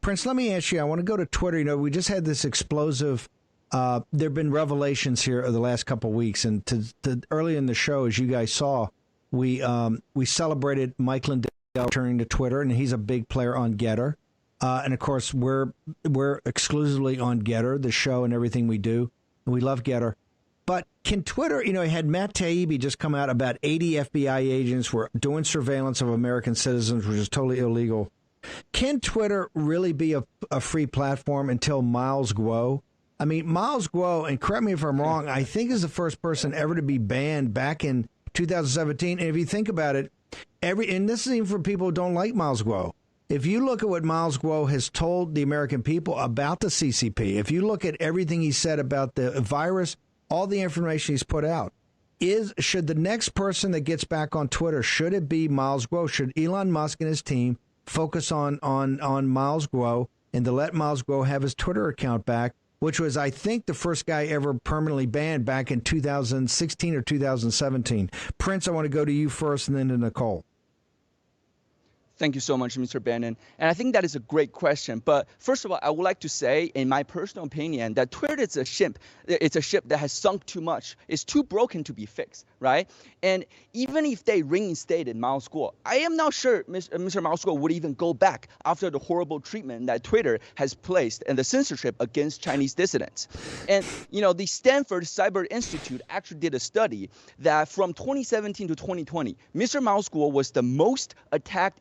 Prince, let me ask you, I want to go to Twitter. You know, we just had this explosive, there have been revelations here over the last couple of weeks. And early in the show, as you guys saw, we celebrated Mike Lindell returning to Twitter, and he's a big player on Getter. And of course, we're exclusively on Getter, the show and everything we do. And we love Getter. But can Twitter, you know, had Matt Taibbi just come out about 80 FBI agents were doing surveillance of American citizens, which is totally illegal. Can Twitter really be a free platform until Miles Guo? I mean, Miles Guo, and correct me if I'm wrong, I think is the first person ever to be banned back in 2017. And if you think about it, and this is even for people who don't like Miles Guo. If you look at what Miles Guo has told the American people about the CCP, if you look at everything he said about the virus, all the information he's put out, should the next person that gets back on Twitter, should it be Miles Guo? Should Elon Musk and his team focus on Miles Guo and to let Miles Guo have his Twitter account back, which was, I think, the first guy ever permanently banned back in 2016 or 2017. Prince, I want to go to you first and then to Nicole. Thank you so much, Mr. Bannon. And I think that is a great question. But first of all, I would like to say, in my personal opinion, that Twitter is a ship. It's a ship that has sunk too much. It's too broken to be fixed, right? And even if they reinstated Miles Guo, I am not sure Mr. Miles Guo would even go back after the horrible treatment that Twitter has placed and the censorship against Chinese dissidents. And, you know, the Stanford Cyber Institute actually did a study that from 2017 to 2020, Mr. Miles Guo was the most attacked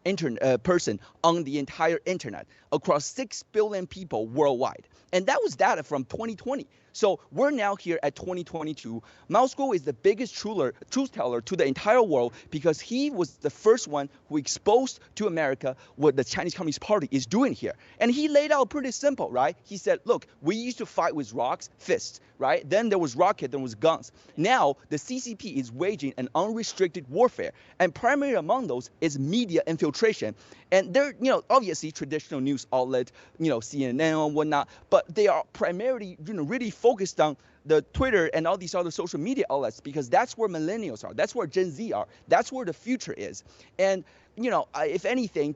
person on the entire internet across 6 billion people worldwide. And that was data from 2020. So we're now here at 2022. Miles Guo is the biggest truth teller to the entire world because he was the first one who exposed to America what the Chinese Communist Party is doing here. And he laid out pretty simple, right? He said, look, we used to fight with rocks, fists, right? Then there was rocket, then was guns. Now the CCP is waging an unrestricted warfare. And primarily among those is media infiltration. And they're, you know, obviously traditional news outlet, you know, CNN and whatnot, but they are primarily, you know, really focused on the Twitter and all these other social media outlets because that's where millennials are. That's where Gen Z are. That's where the future is. And, you know, if anything,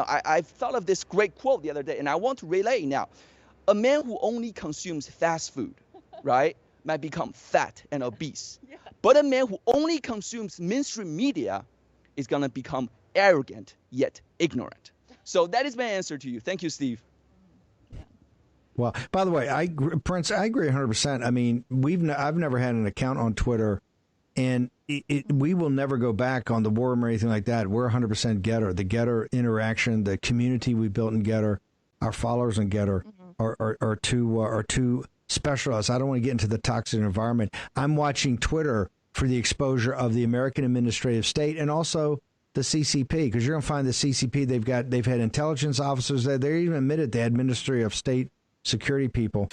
I've thought of this great quote the other day, and I want to relay it now. A man who only consumes fast food, right, might become fat and obese. Yeah. But a man who only consumes mainstream media is going to become arrogant yet ignorant. So that is my answer to you. Thank you, Steve. Well, by the way, Prince, I agree 100%. I mean, I've never had an account on Twitter, and we will never go back on the worm or anything like that. We're 100% Getter. The Getter interaction, the community we built in Getter, our followers in Getter are too specialized. I don't want to get into the toxic environment. I'm watching Twitter for the exposure of the American administrative state and also the CCP, because you're going to find the CCP, they've had intelligence officers there. They even admitted they had Ministry of State security people.